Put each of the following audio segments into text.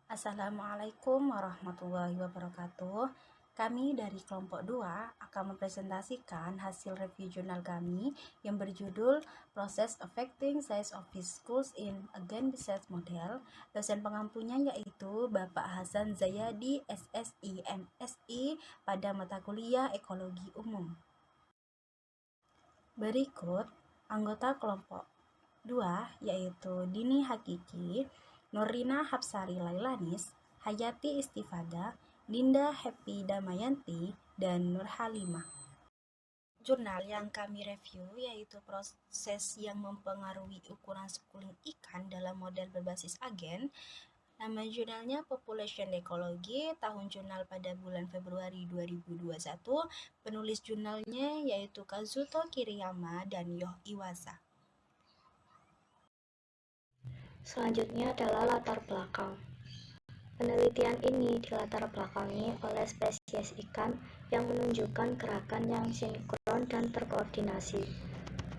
Assalamualaikum warahmatullahi wabarakatuh. Kami dari kelompok 2 akan mempresentasikan hasil review jurnal kami yang berjudul Process Affecting Size of Schools in Again Business Model. Dosen pengampunya yaitu Bapak Hasan Zayadi, SSI, MSI pada mata kuliah Ekologi Umum. Berikut anggota kelompok 2 yaitu Dini Hakiki, Nurina Hapsari Lailanis, Hayati Istifada, Dinda Happy Damayanti, dan Nur Halimah. Jurnal yang kami review yaitu proses yang mempengaruhi ukuran schooling ikan dalam model berbasis agen. Nama jurnalnya Population Ecology, tahun jurnal pada bulan Februari 2021. Penulis jurnalnya yaitu Kazuto Kiriyama dan Yoh Iwasa. Selanjutnya adalah latar belakang. Penelitian ini dilatar belakangi oleh spesies ikan yang menunjukkan gerakan yang sinkron dan terkoordinasi,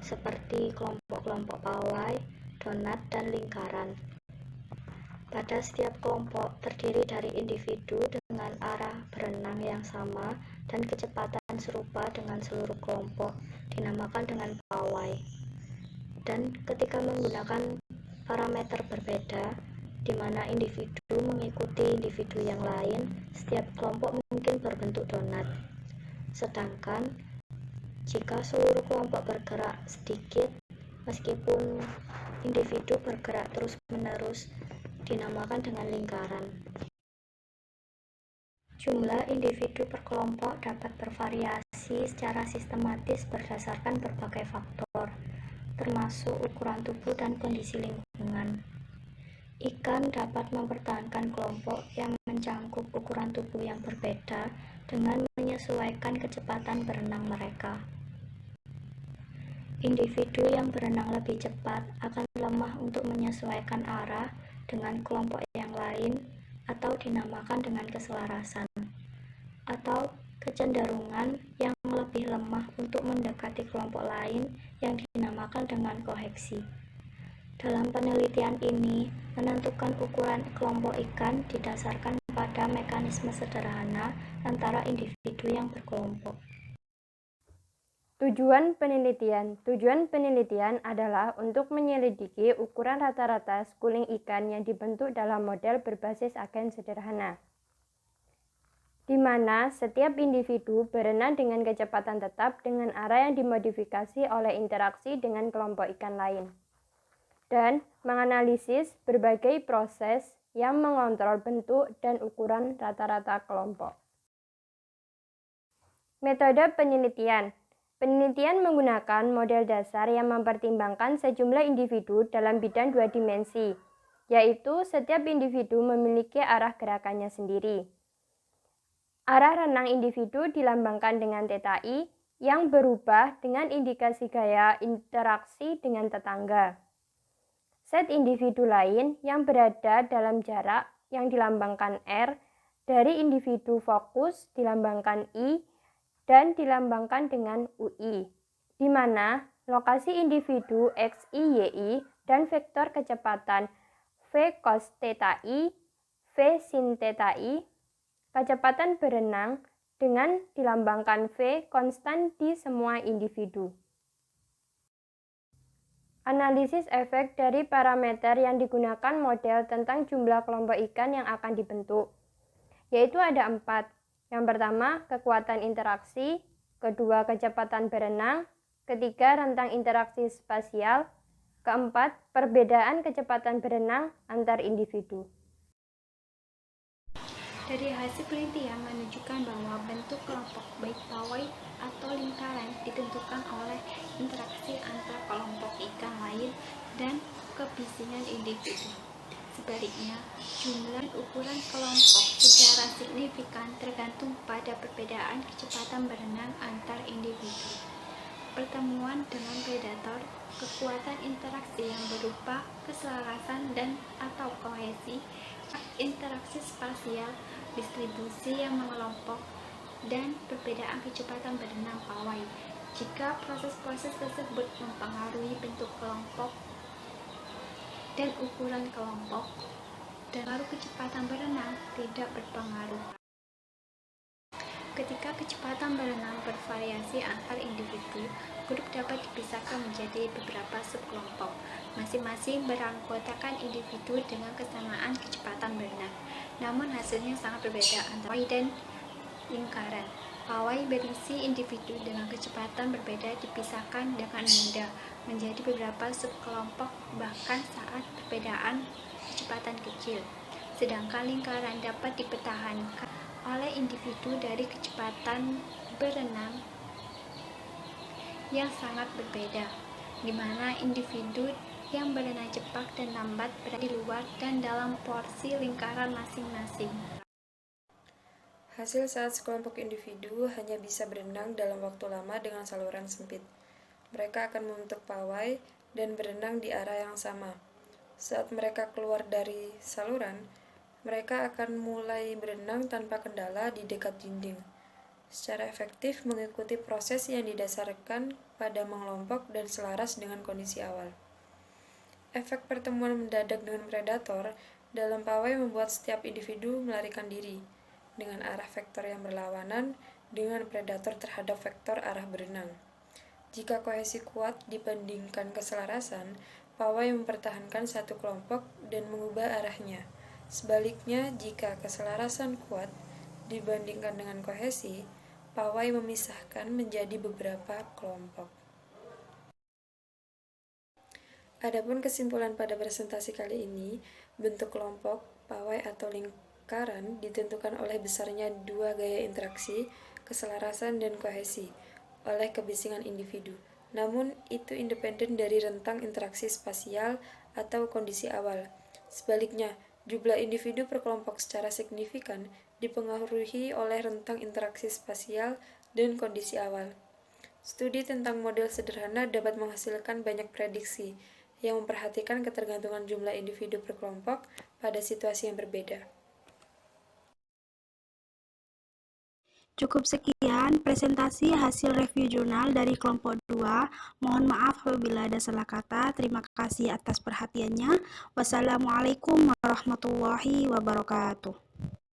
seperti kelompok-kelompok pawai, donat, dan lingkaran. Pada setiap kelompok terdiri dari individu dengan arah berenang yang sama dan kecepatan serupa dengan seluruh kelompok, dinamakan dengan pawai. Dan ketika menggunakan parameter berbeda, di mana individu mengikuti individu yang lain, setiap kelompok mungkin berbentuk donat. Sedangkan jika seluruh kelompok bergerak sedikit, meskipun individu bergerak terus-menerus, dinamakan dengan lingkaran. Jumlah individu per kelompok dapat bervariasi secara sistematis berdasarkan berbagai faktor, termasuk ukuran tubuh dan kondisi lingkungan. Ikan dapat mempertahankan kelompok yang mencangkup ukuran tubuh yang berbeda dengan menyesuaikan kecepatan berenang mereka. Individu yang berenang lebih cepat akan lemah untuk menyesuaikan arah dengan kelompok yang lain atau dinamakan dengan keselarasan, atau kecenderungan yang lebih lemah untuk mendekati kelompok lain yang dinamakan dengan koheksi. Dalam penelitian ini, menentukan ukuran kelompok ikan didasarkan pada mekanisme sederhana antara individu yang berkelompok. Tujuan penelitian adalah untuk menyelidiki ukuran rata-rata schooling ikan yang dibentuk dalam model berbasis agen sederhana, di mana setiap individu berenang dengan kecepatan tetap dengan arah yang dimodifikasi oleh interaksi dengan kelompok ikan lain, dan menganalisis berbagai proses yang mengontrol bentuk dan ukuran rata-rata kelompok. Metode penelitian. Penelitian menggunakan model dasar yang mempertimbangkan sejumlah individu dalam bidang 2 dimensi, yaitu setiap individu memiliki arah gerakannya sendiri. Arah renang individu dilambangkan dengan theta I yang berubah dengan indikasi gaya interaksi dengan tetangga. Set individu lain yang berada dalam jarak yang dilambangkan R dari individu fokus dilambangkan I dan dilambangkan dengan UI, di mana lokasi individu X, Y, Y dan vektor kecepatan V cos theta I, V sin theta I, kecepatan berenang dengan dilambangkan V konstan di semua individu. Analisis efek dari parameter yang digunakan model tentang jumlah kelompok ikan yang akan dibentuk, yaitu ada 4. Yang pertama, kekuatan interaksi, kedua, kecepatan berenang, ketiga, rentang interaksi spasial, keempat, perbedaan kecepatan berenang antar individu. Dari hasil penelitian menunjukkan bahwa bentuk kelompok baik pawai atau lingkaran ditentukan oleh interaksi antar kelompok ikan lain dan kebisingan individu. Sebaliknya, jumlah dan ukuran kelompok secara signifikan tergantung pada perbedaan kecepatan berenang antar individu. Pertemuan dengan predator, kekuatan interaksi yang berupa keselarasan dan atau kohesi, interaksi spasial, distribusi yang mengelompok, dan perbedaan kecepatan berenang pawai. Jika proses-proses tersebut mempengaruhi bentuk kelompok dan ukuran kelompok, dan pengaruh kecepatan berenang tidak berpengaruh. Ketika kecepatan berenang bervariasi antar individu, grup dapat dipisahkan menjadi beberapa subkelompok, masing-masing beranggotakan individu dengan kesamaan kecepatan berenang. Namun hasilnya sangat berbeda antara pawai dan lingkaran. Pawai berisi individu dengan kecepatan berbeda dipisahkan dengan mudah menjadi beberapa subkelompok bahkan saat perbedaan kecepatan kecil. Sedangkan lingkaran dapat dipertahankan oleh individu dari kecepatan berenang yang sangat berbeda, di mana individu yang berenang cepat dan lambat berada di luar dan dalam porsi lingkaran masing-masing. Hasil saat sekelompok individu hanya bisa berenang dalam waktu lama dengan saluran sempit. Mereka akan membentuk pawai dan berenang di arah yang sama. Saat mereka keluar dari saluran, mereka akan mulai berenang tanpa kendala di dekat dinding, secara efektif mengikuti proses yang didasarkan pada mengelompok dan selaras dengan kondisi awal. Efek pertemuan mendadak dengan predator dalam pawai membuat setiap individu melarikan diri dengan arah vektor yang berlawanan dengan predator terhadap vektor arah berenang. Jika kohesi kuat dibandingkan keselarasan, pawai mempertahankan satu kelompok dan mengubah arahnya. Sebaliknya, jika keselarasan kuat dibandingkan dengan kohesi, pawai memisahkan menjadi beberapa kelompok. Adapun kesimpulan pada presentasi kali ini, bentuk kelompok, pawai atau lingkaran ditentukan oleh besarnya dua gaya interaksi, keselarasan dan kohesi, oleh kebisingan individu. Namun, itu independen dari rentang interaksi spasial atau kondisi awal. Sebaliknya, jumlah individu per kelompok secara signifikan dipengaruhi oleh rentang interaksi spasial dan kondisi awal. Studi tentang model sederhana dapat menghasilkan banyak prediksi yang memperhatikan ketergantungan jumlah individu per kelompok pada situasi yang berbeda. Cukup sekian presentasi hasil review jurnal dari kelompok 2. Mohon maaf apabila ada salah kata. Terima kasih atas perhatiannya. Wassalamualaikum warahmatullahi wabarakatuh.